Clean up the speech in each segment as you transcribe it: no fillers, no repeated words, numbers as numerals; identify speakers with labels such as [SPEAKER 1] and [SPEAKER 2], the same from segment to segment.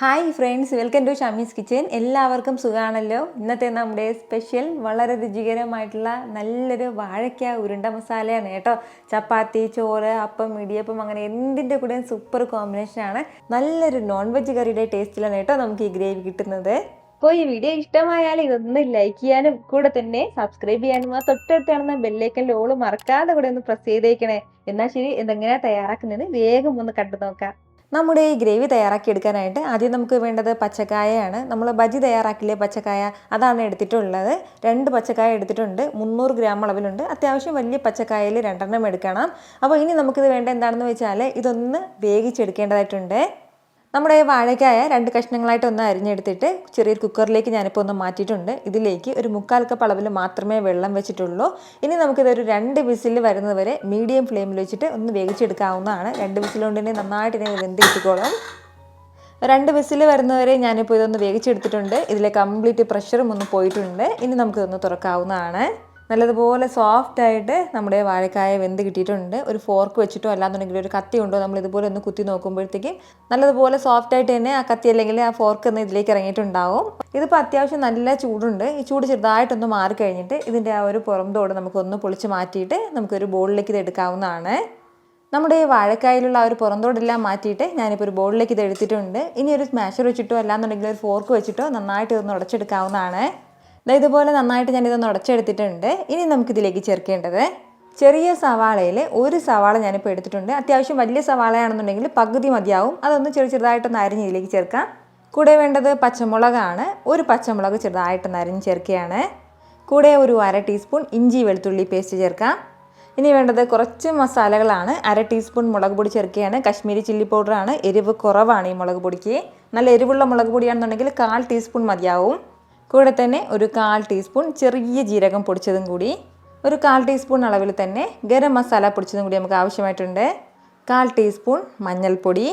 [SPEAKER 1] Hi friends, welcome to Shami's kitchen. എല്ലാവർക്കും സുഖമാണല്ലോ. ഇന്നത്തെ നമ്മുടെ സ്പെഷ്യൽ വളരെ രുചികരമായിട്ടുള്ള നല്ലൊരു വാഴയ്ക്ക ഉരുണ്ട മസാലയാണ് കേട്ടോ. ചപ്പാത്തി, ചോറ്, അപ്പം, ഇടിയപ്പം അങ്ങനെ എന്തിൻ്റെ കൂടെയും സൂപ്പർ കോമ്പിനേഷനാണ്. നല്ലൊരു നോൺ വെജ് കറിയുടെ ടേസ്റ്റിലാണ് കേട്ടോ നമുക്ക് ഈ ഗ്രേവി കിട്ടുന്നത്. അപ്പോൾ ഈ വീഡിയോ ഇഷ്ടമായാൽ ഇതൊന്ന് ലൈക്ക് ചെയ്യാനും കൂടെ തന്നെ സബ്സ്ക്രൈബ് ചെയ്യാനും ആ തൊട്ടടുത്ത് കാണുന്ന ബെല്ലൈക്കൻ്റെ ഓള് മറക്കാതെ കൂടെ ഒന്ന് പ്രസ് ചെയ്തേക്കണേ. എന്നാൽ ശരി, ഇതെങ്ങനെയാണ് തയ്യാറാക്കുന്നത് വേഗം ഒന്ന് കണ്ടു നോക്കാം. നമ്മുടെ ഈ ഗ്രേവി തയ്യാറാക്കി എടുക്കാനായിട്ട് ആദ്യം നമുക്ക് വേണ്ടത് പച്ചക്കായയാണ്. നമ്മൾ ബജി തയ്യാറാക്കില്ലേ പച്ചക്കായ, അതാണ് എടുത്തിട്ടുള്ളത്. 2 പച്ചക്കായ എടുത്തിട്ടുണ്ട്. 300 ഗ്രാം അളവിലുണ്ട്. അത്യാവശ്യം വലിയ പച്ചക്കായയിൽ 2 എടുക്കണം. അപ്പോൾ ഇനി നമുക്കിത് വേണ്ട എന്താണെന്ന് വെച്ചാൽ ഇതൊന്ന് വേവിച്ചെടുക്കേണ്ടതായിട്ടുണ്ട്. നമ്മുടെ വാഴയ്ക്കായ 2 കഷ്ണങ്ങളായിട്ട് ഒന്ന് അരിഞ്ഞെടുത്തിട്ട് ചെറിയൊരു കുക്കറിലേക്ക് ഞാനിപ്പോൾ ഒന്ന് മാറ്റിയിട്ടുണ്ട്. ഇതിലേക്ക് ഒരു 1/4 കപ്പ് അളവിൽ മാത്രമേ വെള്ളം വെച്ചിട്ടുള്ളൂ. ഇനി നമുക്കിതൊരു 2 വിസിൽ വരുന്നത് വരെ മീഡിയം ഫ്ലെയിമിൽ വെച്ചിട്ട് ഒന്ന് വേവിച്ചെടുക്കാവുന്നതാണ്. 2 വിസിൽ കൊണ്ട് തന്നെ നന്നായിട്ട് ഇതിനെ വെന്ത് കിട്ടിക്കോളും. 2 വിസിൽ വരുന്നവരെ ഞാനിപ്പോൾ ഇതൊന്ന് വേവിച്ചെടുത്തിട്ടുണ്ട്. ഇതിലെ കംപ്ലീറ്റ് പ്രഷറും ഒന്ന് പോയിട്ടുണ്ട്. ഇനി നമുക്കിതൊന്ന് തുറക്കാവുന്നതാണ്. നല്ലതുപോലെ സോഫ്റ്റായിട്ട് നമ്മുടെ വാഴക്കായ വെന്ത് കിട്ടിയിട്ടുണ്ട്. ഒരു ഫോർക്ക് വെച്ചിട്ടോ അല്ലാന്നുണ്ടെങ്കിൽ ഒരു കത്തി കൊണ്ടോ നമ്മൾ ഇതുപോലെ ഒന്ന് കുത്തി നോക്കുമ്പോഴത്തേക്കും നല്ലതുപോലെ സോഫ്റ്റായിട്ട് തന്നെ ആ കത്തി അല്ലെങ്കിൽ ആ ഫോർക്ക് ഒന്ന് ഇതിലേക്ക് ഇറങ്ങിയിട്ടുണ്ടാവും. ഇതിപ്പോൾ അത്യാവശ്യം നല്ല ചൂടുണ്ട്. ഈ ചൂട് ചെറുതായിട്ടൊന്ന് മാറിക്കഴിഞ്ഞിട്ട് ഇതിൻ്റെ ആ ഒരു പുറംതോട് നമുക്കൊന്ന് പൊളിച്ച് മാറ്റിയിട്ട് നമുക്കൊരു ബോളിലേക്ക് ഇത് എടുക്കാവുന്നതാണ്. നമ്മുടെ ഈ വാഴക്കായിലുള്ള ആ ഒരു പുറന്തോടെല്ലാം മാറ്റിയിട്ട് ഞാനിപ്പോൾ ഒരു ബോളിലേക്ക് ഇത് എടുത്തിട്ടുണ്ട്. ഇനി ഒരു സ്മാഷർ വെച്ചിട്ടോ അല്ലാന്നുണ്ടെങ്കിൽ ഒരു ഫോർക്ക് വെച്ചിട്ടോ നന്നായിട്ട് ഇതൊന്ന് ഉടച്ചെടുക്കാവുന്നതാണ്. ഇതുപോലെ നന്നായിട്ട് ഞാനിതൊന്ന് ഉടച്ചെടുത്തിട്ടുണ്ട്. ഇനി നമുക്കിതിലേക്ക് ചേർക്കേണ്ടത് ചെറിയ സവാളയിൽ 1 സവാള ഞാനിപ്പോൾ എടുത്തിട്ടുണ്ട്. അത്യാവശ്യം വലിയ സവാളയാണെന്നുണ്ടെങ്കിൽ പകുതി മതിയാവും. അതൊന്ന് ചെറുതായിട്ടൊന്ന് അരിഞ്ഞ് ഇതിലേക്ക് ചേർക്കാം. കൂടെ വേണ്ടത് പച്ചമുളകാണ്. 1 പച്ചമുളക് ചെറുതായിട്ടൊന്ന് അരിഞ്ഞ് ചേർക്കുകയാണ്. കൂടെ ഒരു 1/2 ടീസ്പൂൺ ഇഞ്ചി വെളുത്തുള്ളി പേസ്റ്റ് ചേർക്കാം. ഇനി വേണ്ടത് കുറച്ച് മസാലകളാണ്. 1/2 ടീസ്പൂൺ മുളക് പൊടി ചേർക്കുകയാണ്. കശ്മീരി ചില്ലി പൗഡറാണ്. എരിവ് കുറവാണ് ഈ മുളക് പൊടിക്ക്. നല്ല എരിവുള്ള മുളക് പൊടിയാണെന്നുണ്ടെങ്കിൽ 1/4 ടീസ്പൂൺ മതിയാവും. കൂടെ തന്നെ ഒരു 1/4 ടീസ്പൂൺ ചെറിയ ജീരകം പൊടിച്ചതും കൂടി, ഒരു 1/4 ടീസ്പൂൺ അളവിൽ തന്നെ ഗരം മസാല പൊടിച്ചതും കൂടി നമുക്ക് ആവശ്യമായിട്ടുണ്ട്. 1/4 ടീസ്പൂൺ മഞ്ഞൾപ്പൊടി.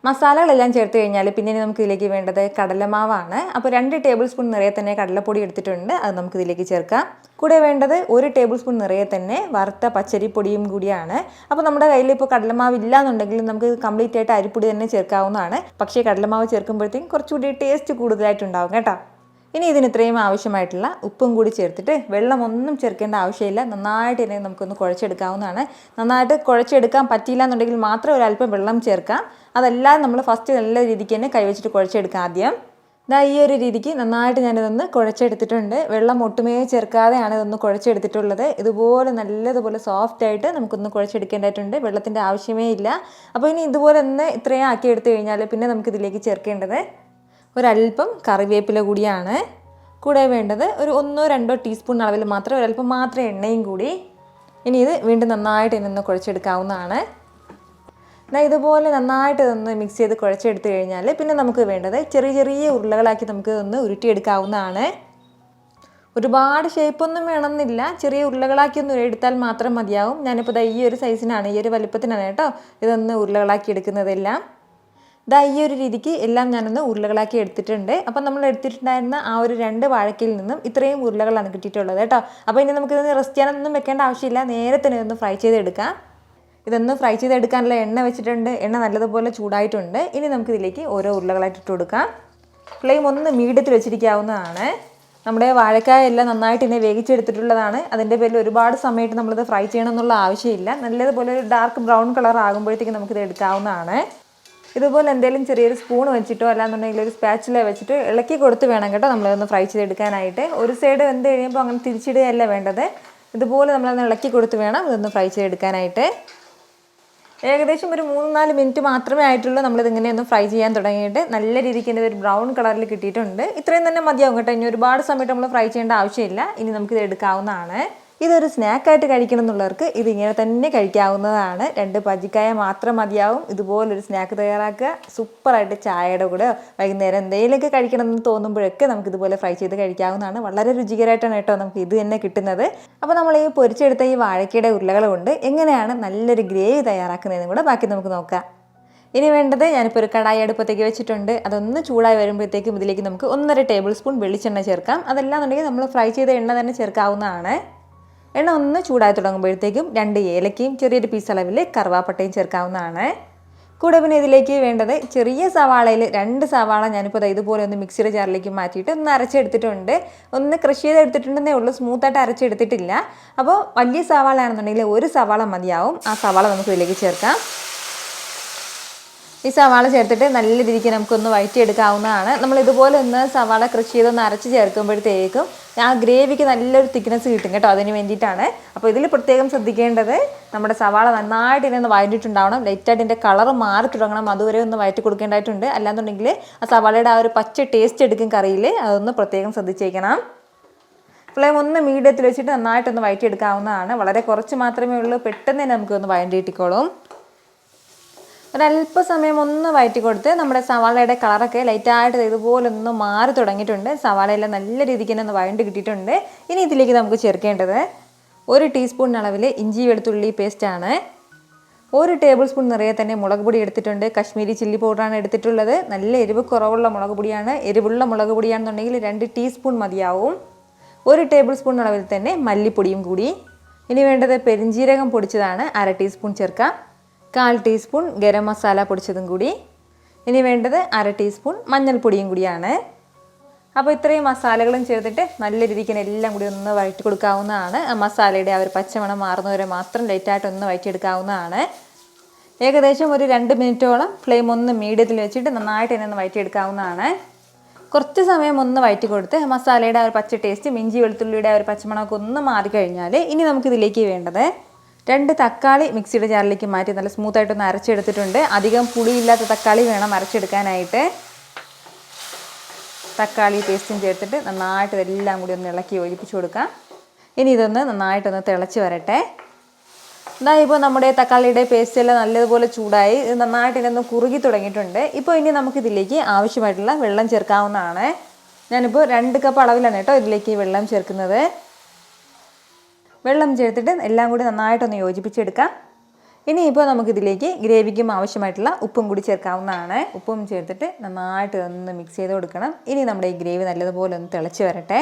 [SPEAKER 1] മസാലകളെല്ലാം ചേർത്ത് കഴിഞ്ഞാൽ പിന്നെ നമുക്ക് ഇതിലേക്ക് വേണ്ടത് കടലമാവാണ്. അപ്പോൾ 2 ടേബിൾ സ്പൂൺ നിറയെ തന്നെ കടലപ്പൊടി എടുത്തിട്ടുണ്ട്. അത് നമുക്കിതിലേക്ക് ചേർക്കാം. കൂടെ വേണ്ടത് 1 ടേബിൾ സ്പൂൺ നിറയെ തന്നെ വറുത്ത പച്ചരിപ്പൊടിയും കൂടിയാണ്. അപ്പോൾ നമ്മുടെ കയ്യിൽ ഇപ്പോൾ കടലമാവ് ഇല്ല എന്നുണ്ടെങ്കിൽ നമുക്ക് കംപ്ലീറ്റ് ആയിട്ട് അരിപ്പൊടി തന്നെ ചേർക്കാവുന്നതാണ്. പക്ഷേ കടലമാവ് ചേർക്കുമ്പോഴത്തേക്കും കുറച്ചുകൂടി ടേസ്റ്റ് കൂടുതലായിട്ടുണ്ടാവും കേട്ടോ. ഇനി ഇതിന് ഇത്രയും ആവശ്യമായിട്ടുള്ള ഉപ്പും കൂടി ചേർത്തിട്ട് വെള്ളമൊന്നും ചേർക്കേണ്ട ആവശ്യമില്ല. നന്നായിട്ട് ഇതിനെ നമുക്കൊന്ന് കുഴച്ചെടുക്കാവുന്നതാണ്. നന്നായിട്ട് കുഴച്ചെടുക്കാൻ പറ്റിയില്ല എന്നുണ്ടെങ്കിൽ മാത്രം ഒരല്പം വെള്ളം ചേർക്കാം. അതെല്ലാം നമ്മൾ ഫസ്റ്റ് നല്ല രീതിക്ക് തന്നെ കൈവച്ചിട്ട് കുഴച്ചെടുക്കാം. ആദ്യം ഈ ഒരു രീതിക്ക് നന്നായിട്ട് ഞാനിതൊന്ന് കുഴച്ചെടുത്തിട്ടുണ്ട്. വെള്ളം ഒട്ടുമേ ചേർക്കാതെയാണ് ഇതൊന്ന് കുഴച്ചെടുത്തിട്ടുള്ളത്. ഇതുപോലെ നല്ലതുപോലെ സോഫ്റ്റായിട്ട് നമുക്കൊന്ന് കുഴച്ചെടുക്കേണ്ടതായിട്ടുണ്ട്. വെള്ളത്തിൻ്റെ ആവശ്യമേ ഇല്ല. അപ്പോൾ ഇനി ഇതുപോലെ ഒന്ന് ഇത്രയും ആക്കി എടുത്തു കഴിഞ്ഞാൽ പിന്നെ നമുക്കിതിലേക്ക് ചേർക്കേണ്ടത് ഒരല്പം കറിവേപ്പില കൂടിയാണ്. കൂടെ വേണ്ടത് ഒരു 1-2 ടീസ്പൂൺ അളവിൽ മാത്രം ഒരല്പം മാത്രം എണ്ണയും കൂടി. ഇനി ഇത് വീണ്ടും നന്നായിട്ട് ഇതിനൊന്ന് കുഴച്ചെടുക്കാവുന്നതാണ്. ഇതുപോലെ നന്നായിട്ട് ഇതൊന്ന് മിക്സ് ചെയ്ത് കുഴച്ചെടുത്ത് കഴിഞ്ഞാൽ പിന്നെ നമുക്ക് വേണ്ടത് ചെറിയ ഉരുളകളാക്കി നമുക്ക് ഒന്ന് ഉരുട്ടിയെടുക്കാവുന്നതാണ്. ഒരുപാട് ഷേപ്പൊന്നും വേണമെന്നില്ല. ചെറിയ ഉരുളകളാക്കി ഒന്ന് എടുത്താൽ മാത്രം മതിയാവും. ഞാനിപ്പോൾ ഈ ഒരു സൈസിനാണ്, ഈ ഒരു വലിപ്പത്തിനാണ് കേട്ടോ ഇതൊന്ന് ഉരുളകളാക്കി എടുക്കുന്നതെല്ലാം. ഈ ഒരു രീതിക്ക് എല്ലാം ഞാനൊന്ന് ഉരുളകളാക്കി എടുത്തിട്ടുണ്ട്. അപ്പം നമ്മൾ എടുത്തിട്ടുണ്ടായിരുന്ന ആ ഒരു 2 വാഴക്കയിൽ നിന്നും ഇത്രയും ഉരുളകളാണ് കിട്ടിയിട്ടുള്ളത് കേട്ടോ. അപ്പോൾ ഇനി നമുക്കിതൊന്ന് റെസ്റ്റ് ചെയ്യാനൊന്നും വെക്കേണ്ട ആവശ്യമില്ല. നേരെ തന്നെ ഇതൊന്ന് ഫ്രൈ ചെയ്തെടുക്കാം. ഇതൊന്ന് ഫ്രൈ ചെയ്തെടുക്കാനുള്ള എണ്ണ വെച്ചിട്ടുണ്ട്. എണ്ണ നല്ലതുപോലെ ചൂടായിട്ടുണ്ട്. ഇനി നമുക്കിതിലേക്ക് ഓരോ ഉരുളകളായിട്ട് ഇട്ട് കൊടുക്കാം. ഫ്ലെയിം ഒന്ന് മീഡിയത്തിൽ വെച്ചിരിക്കാവുന്നതാണ്. നമ്മുടെ വാഴക്കായ എല്ലാം നന്നായിട്ട് ഇതിനെ വേവിച്ചെടുത്തിട്ടുള്ളതാണ്. അതിൻ്റെ പേരിൽ ഒരുപാട് സമയത്ത് നമ്മളിത് ഫ്രൈ ചെയ്യണമെന്നുള്ള ആവശ്യമില്ല. നല്ലതുപോലെ ഒരു ഡാർക്ക് ബ്രൗൺ കളർ ആകുമ്പോഴത്തേക്കും നമുക്കിത് എടുക്കാവുന്നതാണ്. ഇതുപോലെ എന്തെങ്കിലും ചെറിയൊരു സ്പൂൺ വെച്ചിട്ടോ അല്ലാന്നുണ്ടെങ്കിൽ ഒരു സ്പാച്ചുല വെച്ചിട്ട് ഇളക്കി കൊടുത്ത് വേണം കേട്ടോ നമ്മളിതൊന്ന് ഫ്രൈ ചെയ്തെടുക്കാനായിട്ട്. ഒരു സൈഡ് വെന്ത് കഴിയുമ്പോൾ അങ്ങനെ തിരിച്ചിടുകയല്ല വേണ്ടത്. ഇതുപോലെ നമ്മളൊന്ന് ഇളക്കി കൊടുത്ത് വേണം ഇതൊന്ന് ഫ്രൈ ചെയ്തെടുക്കാനായിട്ട്. ഏകദേശം ഒരു 3-4 മിനിറ്റ് മാത്രമേ ആയിട്ടുള്ളൂ നമ്മളിതിങ്ങനെയൊന്ന് ഫ്രൈ ചെയ്യാൻ തുടങ്ങിയിട്ട്. നല്ല രീതിക്ക് എൻ്റെ ഒരു ബ്രൗൺ കളറിൽ കിട്ടിയിട്ടുണ്ട്. ഇത്രയും തന്നെ മതിയാവും കേട്ടോ. ഇനി ഒരുപാട് സമയത്ത് നമ്മൾ ഫ്രൈ ചെയ്യേണ്ട ആവശ്യമില്ല. ഇനി നമുക്കിത് എടുക്കാവുന്നതാണ്. ഇതൊരു സ്നാക്കായിട്ട് കഴിക്കണം എന്നുള്ളവർക്ക് ഇതിങ്ങനെ തന്നെ കഴിക്കാവുന്നതാണ്. 2 പജിക്കായ മാത്രം മതിയാവും. ഇതുപോലൊരു സ്നാക്ക് തയ്യാറാക്കുക. സൂപ്പറായിട്ട് ചായയുടെ കൂടെ വൈകുന്നേരം എന്തെങ്കിലുമൊക്കെ കഴിക്കണം എന്ന് തോന്നുമ്പോഴൊക്കെ നമുക്കിതുപോലെ ഫ്രൈ ചെയ്ത് കഴിക്കാവുന്നതാണ്. വളരെ രുചികരമായിട്ടാണ് കേട്ടോ നമുക്ക് ഇത് തന്നെ കിട്ടുന്നത്. അപ്പോൾ നമ്മൾ ഈ പൊരിച്ചെടുത്ത ഈ വാഴക്കയുടെ ഉരുളകൾ കൊണ്ട് എങ്ങനെയാണ് നല്ലൊരു ഗ്രേവി തയ്യാറാക്കുന്നതെന്നും കൂടെ ബാക്കി നമുക്ക് നോക്കാം. ഇനി വേണ്ടത് ഞാനിപ്പോൾ ഒരു കടായി അടുപ്പത്തേക്ക് വെച്ചിട്ടുണ്ട്. അതൊന്ന് ചൂടായി വരുമ്പോഴത്തേക്കും ഇതിലേക്ക് നമുക്ക് 1.5 ടേബിൾ സ്പൂൺ വെളിച്ചെണ്ണ ചേർക്കാം. അതല്ലാന്നുണ്ടെങ്കിൽ നമ്മൾ ഫ്രൈ ചെയ്ത എണ്ണ തന്നെ ചേർക്കാവുന്നതാണ്. എണ്ണ ഒന്ന് ചൂടായി തുടങ്ങുമ്പോഴത്തേക്കും 2 ഏലക്കയും ചെറിയൊരു പീസ് അളവിൽ കറുവാപ്പട്ടയും ചേർക്കാവുന്നതാണ്. കൂടെ പിന്നെ ഇതിലേക്ക് വേണ്ടത് ചെറിയ സവാളയിൽ 2 സവാള ഞാനിപ്പോൾ ഇതുപോലെ ഒന്ന് മിക്സിയുടെ ജാറിലേക്ക് മാറ്റിയിട്ട് ഒന്ന് അരച്ചെടുത്തിട്ടുണ്ട്. ഒന്ന് ക്രഷ് ചെയ്തെടുത്തിട്ടുണ്ടെന്നേ ഉള്ളൂ, സ്മൂത്തായിട്ട് അരച്ചെടുത്തിട്ടില്ല. അപ്പോൾ വലിയ സവാള ആണെന്നുണ്ടെങ്കിൽ 1 സവാള മതിയാവും. ആ സവാള നമുക്ക് ഇതിലേക്ക് ചേർക്കാം. ഈ സവാള ചേർത്തിട്ട് നല്ല രീതിക്ക് നമുക്കൊന്ന് വഴറ്റിയെടുക്കാവുന്നതാണ്. നമ്മൾ ഇതുപോലെ ഒന്ന് സവാള ക്രഷ് ചെയ്തൊന്ന് അരച്ച് ചേർക്കുമ്പോഴത്തേക്കും ആ ഗ്രേവിക്ക് നല്ലൊരു തിക്നെസ് കിട്ടും കേട്ടോ, അതിന് വേണ്ടിയിട്ടാണ്. അപ്പോൾ ഇതിൽ പ്രത്യേകം ശ്രദ്ധിക്കേണ്ടത് നമ്മുടെ സവാള നന്നായിട്ട് ഇതിനൊന്ന് വഴറ്റിയിട്ടുണ്ടാവണം. ലൈറ്റായിട്ട് ഇതിൻ്റെ കളർ മാറി തുടങ്ങണം, അതുവരെ ഒന്ന് വഴറ്റി കൊടുക്കേണ്ടതായിട്ടുണ്ട്. അല്ലാന്നുണ്ടെങ്കിൽ ആ സവാളയുടെ ആ ഒരു പച്ച ടേസ്റ്റ് എടുക്കും കറിയിൽ, അതൊന്ന് പ്രത്യേകം ശ്രദ്ധിച്ചേക്കണം. ഫ്ലെയിം ഒന്ന് മീഡിയത്തിൽ വെച്ചിട്ട് നന്നായിട്ടൊന്ന് വഴറ്റിയെടുക്കാവുന്നതാണ്. വളരെ കുറച്ച് മാത്രമേ ഉള്ളൂ, പെട്ടെന്ന് തന്നെ നമുക്കൊന്ന് വഴറ്റിയിട്ടിക്കോളും. ഒരല്പ സമയം ഒന്ന് വഴറ്റി കൊടുത്ത് നമ്മുടെ സവാളയുടെ കളറൊക്കെ ലൈറ്റായിട്ട് ഇതുപോലെ ഒന്ന് മാറി തുടങ്ങിയിട്ടുണ്ട്. സവാളയെല്ലാം നല്ല രീതിക്ക് തന്നെ ഒന്ന് വഴണ്ടി കിട്ടിയിട്ടുണ്ട്. ഇനി ഇതിലേക്ക് നമുക്ക് ചേർക്കേണ്ടത് 1 ടീസ്പൂൺ അളവിൽ ഇഞ്ചി വെളുത്തുള്ളി പേസ്റ്റാണ്. 1 ടേബിൾ സ്പൂൺ നിറയെ തന്നെ മുളക് പൊടി എടുത്തിട്ടുണ്ട്. കശ്മീരി ചില്ലി പൗഡറാണ് എടുത്തിട്ടുള്ളത്. നല്ല എരിവ് കുറവുള്ള മുളക് പൊടിയാണ്. എരിവുള്ള മുളക് പൊടിയാണെന്നുണ്ടെങ്കിൽ 2 ടീസ്പൂൺ മതിയാവും. 1 ടേബിൾ സ്പൂൺ അളവിൽ തന്നെ മല്ലിപ്പൊടിയും കൂടി. ഇനി വേണ്ടത് പെരിഞ്ജീരകം പൊടിച്ചതാണ്, 1/2 ടീസ്പൂൺ ചേർക്കാം. 1/4 ടീസ്പൂൺ ഗരം മസാല പൊടിച്ചതും കൂടി. ഇനി വേണ്ടത് 1/2 ടീസ്പൂൺ മഞ്ഞൾപ്പൊടിയും കൂടിയാണ്. അപ്പോൾ ഇത്രയും മസാലകളും ചേർത്തിട്ട് നല്ല രീതിക്ക് എല്ലാം കൂടി ഒന്ന് വഴറ്റി കൊടുക്കാവുന്നതാണ്. മസാലയുടെ ആ ഒരു പച്ചമണം മാറുന്നവരെ മാത്രം ലൈറ്റായിട്ടൊന്ന് വഴറ്റിയെടുക്കാവുന്നതാണ്. ഏകദേശം ഒരു 2 മിനിറ്റോളം ഫ്ലെയിം ഒന്ന് മീഡിയത്തിൽ വെച്ചിട്ട് നന്നായിട്ട് തന്നെ ഒന്ന് വഴറ്റിയെടുക്കാവുന്നതാണ്. കുറച്ച് സമയം ഒന്ന് വഴറ്റി കൊടുത്ത് മസാലയുടെ ആ ഒരു പച്ച ടേസ്റ്റ്, ഇഞ്ചി വെളുത്തുള്ളിയുടെ ആ ഒരു പച്ചമണമൊക്കെ ഒന്ന് മാറിക്കഴിഞ്ഞാൽ ഇനി നമുക്കിതിലേക്ക് വേണ്ടത് 2 തക്കാളി മിക്സിയുടെ ജാറിലേക്ക് മാറ്റി നല്ല സ്മൂത്തായിട്ടൊന്ന് അരച്ചെടുത്തിട്ടുണ്ട്. അധികം പുളിയില്ലാത്ത തക്കാളി വേണം അരച്ചെടുക്കാനായിട്ട്. തക്കാളി പേസ്റ്റും ചേർത്തിട്ട് നന്നായിട്ട് ഇതെല്ലാം കൂടി ഒന്ന് ഇളക്കി യോജിപ്പിച്ച് കൊടുക്കാം. ഇനി ഇതൊന്ന് നന്നായിട്ടൊന്ന് തിളച്ച് വരട്ടെ. ഇപ്പോൾ നമ്മുടെ തക്കാളിയുടെ പേസ്റ്റ് എല്ലാം നല്ലതുപോലെ ചൂടായി നന്നായിട്ട് ഇതിനൊന്ന് കുറുകി തുടങ്ങിയിട്ടുണ്ട്. ഇപ്പോൾ ഇനി നമുക്കിതിലേക്ക് ആവശ്യമായിട്ടുള്ള വെള്ളം ചേർക്കാവുന്നതാണ്. ഞാനിപ്പോൾ 2 കപ്പ് അളവിലാണ് കേട്ടോ ഇതിലേക്ക് വെള്ളം ചേർക്കുന്നത്. വെള്ളം ചേർത്തിട്ട് എല്ലാം കൂടി നന്നായിട്ടൊന്ന് യോജിപ്പിച്ചെടുക്കാം. ഇനിയിപ്പോൾ നമുക്കിതിലേക്ക് ഗ്രേവിക്കും ആവശ്യമായിട്ടുള്ള ഉപ്പും കൂടി ചേർക്കാവുന്നതാണ്. ഉപ്പും ചേർത്തിട്ട് നന്നായിട്ട് ഒന്ന് മിക്സ് ചെയ്ത് കൊടുക്കണം. ഇനി നമ്മുടെ ഈ ഗ്രേവി നല്ലതുപോലെ ഒന്ന് തിളച്ച് വരട്ടെ.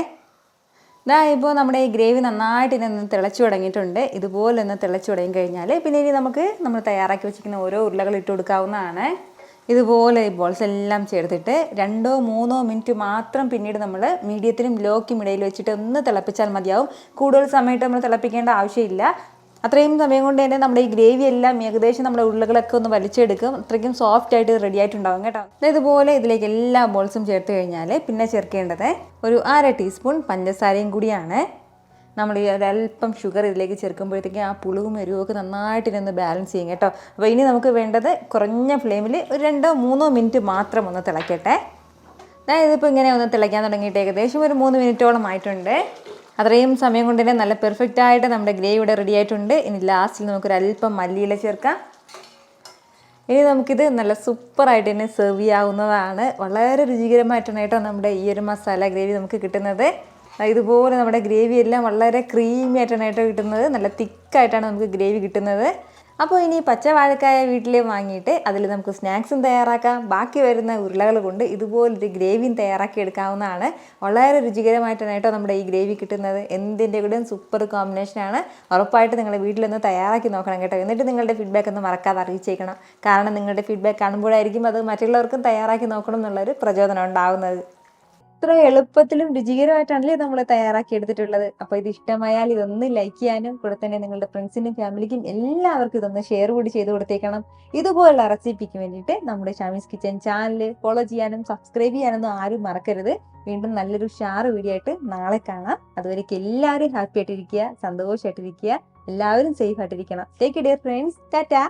[SPEAKER 1] ഇപ്പോൾ നമ്മുടെ ഈ ഗ്രേവി നന്നായിട്ട് ഇനി തിളച്ച് തുടങ്ങിയിട്ടുണ്ട്. ഇതുപോലെ ഒന്ന് തിളച്ച് തുടങ്ങി കഴിഞ്ഞാൽ പിന്നെ ഇനി നമ്മൾ തയ്യാറാക്കി വെച്ചിരിക്കുന്ന ഓരോ ഉരുളകൾ ഇട്ട് കൊടുക്കാവുന്നതാണ്. ഇതുപോലെ ഈ ബോൾസ് എല്ലാം ചേർത്തിട്ട് 2-3 മിനിറ്റ് മാത്രം പിന്നീട് നമ്മൾ മീഡിയത്തിനും ലോക്കും ഇടയിൽ വെച്ചിട്ട് ഒന്ന് തിളപ്പിച്ചാൽ മതിയാവും. കൂടുതൽ സമയത്ത് നമ്മൾ തിളപ്പിക്കേണ്ട ആവശ്യമില്ല. അത്രയും സമയം കൊണ്ട് തന്നെ നമ്മുടെ ഈ ഗ്രേവി എല്ലാം ഏകദേശം നമ്മുടെ ഉരുളകളൊക്കെ ഒന്ന് വലിച്ചെടുക്കും. അത്രയ്ക്കും സോഫ്റ്റ് ആയിട്ട് റെഡി ആയിട്ടുണ്ടാകും കേട്ടോ. ഇതുപോലെ ഇതിലേക്ക് എല്ലാ ബോൾസും ചേർത്ത് കഴിഞ്ഞാൽ പിന്നെ ചേർക്കേണ്ടത് ഒരു 1/2 ടീസ്പൂൺ പഞ്ചസാരയും കൂടിയാണ്. നമ്മൾ ഈ ഒരല്പം ഷുഗർ ഇതിലേക്ക് ചേർക്കുമ്പോഴത്തേക്കും ആ പുളിവും എരിവുമൊക്കെ നന്നായിട്ട് ഇതിനൊന്ന് ബാലൻസ് ചെയ്യും കേട്ടോ. അപ്പോൾ ഇനി നമുക്ക് വേണ്ടത് കുറഞ്ഞ ഫ്ലെയിമിൽ ഒരു 2-3 മിനിറ്റ് മാത്രം ഒന്ന് തിളയ്ക്കട്ടെ. ഇതിപ്പോൾ ഇങ്ങനെ ഒന്ന് തിളയ്ക്കാൻ തുടങ്ങിയിട്ട് ഏകദേശം ഒരു 3 മിനിറ്റോളം ആയിട്ടുണ്ട്. അത്രയും സമയം കൊണ്ട് തന്നെ നല്ല പെർഫെക്റ്റ് ആയിട്ട് നമ്മുടെ ഗ്രേവി ഇവിടെ റെഡി ആയിട്ടുണ്ട്. ഇനി ലാസ്റ്റിൽ നമുക്കൊരല്പം മല്ലിയില ചേർക്കാം. ഇനി നമുക്കിത് നല്ല സൂപ്പറായിട്ട് തന്നെ സെർവ് ചെയ്യാവുന്നതാണ്. വളരെ രുചികരമായിട്ടാണ് കേട്ടോ നമ്മുടെ ഈ ഒരു മസാല ഗ്രേവി നമുക്ക് കിട്ടുന്നത്. ഇതുപോലെ നമ്മുടെ ഗ്രേവി എല്ലാം വളരെ ക്രീമി ആയിട്ടാണ് കേട്ടോ കിട്ടുന്നത്. നല്ല തിക്കായിട്ടാണ് നമുക്ക് ഗ്രേവി കിട്ടുന്നത്. അപ്പോൾ ഇനി പച്ച വാഴക്കായ വീട്ടിൽ വാങ്ങിയിട്ട് അതിൽ നമുക്ക് സ്നാക്സും തയ്യാറാക്കാം. ബാക്കി വരുന്ന ഉരുളകൾ കൊണ്ട് ഇതുപോലൊരു ഗ്രേവിയും തയ്യാറാക്കി എടുക്കാവുന്നതാണ്. വളരെ രുചികരമായിട്ടാണ് കേട്ടോ നമ്മുടെ ഈ ഗ്രേവി കിട്ടുന്നത്. എന്തിൻ്റെ കൂടെയും സൂപ്പർ കോമ്പിനേഷനാണ്. ഉറപ്പായിട്ട് നിങ്ങളുടെ വീട്ടിലൊന്ന് തയ്യാറാക്കി നോക്കണം കേട്ടോ. എന്നിട്ട് നിങ്ങളുടെ ഫീഡ്ബാക്ക് ഒന്ന് മറക്കാതെ അറിയിച്ചേക്കണം. കാരണം നിങ്ങളുടെ ഫീഡ്ബാക്ക് കാണുമ്പോഴായിരിക്കും അത് മറ്റുള്ളവർക്കും തയ്യാറാക്കി നോക്കണം എന്നുള്ളൊരു പ്രചോദനം ഉണ്ടാകുന്നത്. ഇത്ര എളുപ്പത്തിലും രുചികരമായിട്ടാണല്ലേ നമ്മൾ തയ്യാറാക്കി എടുത്തിട്ടുള്ളത്. അപ്പോൾ ഇത് ഇഷ്ടമായാൽ ഇതൊന്ന് ലൈക്ക് ചെയ്യാനും കൂടെ തന്നെ നിങ്ങളുടെ ഫ്രണ്ട്സിനും ഫാമിലിക്കും എല്ലാവർക്കും ഇതൊന്ന് ഷെയർ കൂടി ചെയ്ത് കൊടുത്തേക്കണം. ഇതുപോലുള്ള റെസിപ്പിക്ക് വേണ്ടിയിട്ട് നമ്മുടെ ഷാമീസ് കിച്ചൻ ചാനൽ ഫോളോ ചെയ്യാനും സബ്സ്ക്രൈബ് ചെയ്യാനൊന്നും ആരും മറക്കരുത്. വീണ്ടും നല്ലൊരു ഷാറ് വീഡിയോ ആയിട്ട് നാളെ കാണാം. അതുവരേക്ക് എല്ലാവരും ഹാപ്പി ആയിട്ടിരിക്കുക, സന്തോഷമായിട്ടിരിക്കുക, എല്ലാവരും സേഫ് ആയിട്ടിരിക്കണം. Take care friends. ടാറ്റാ.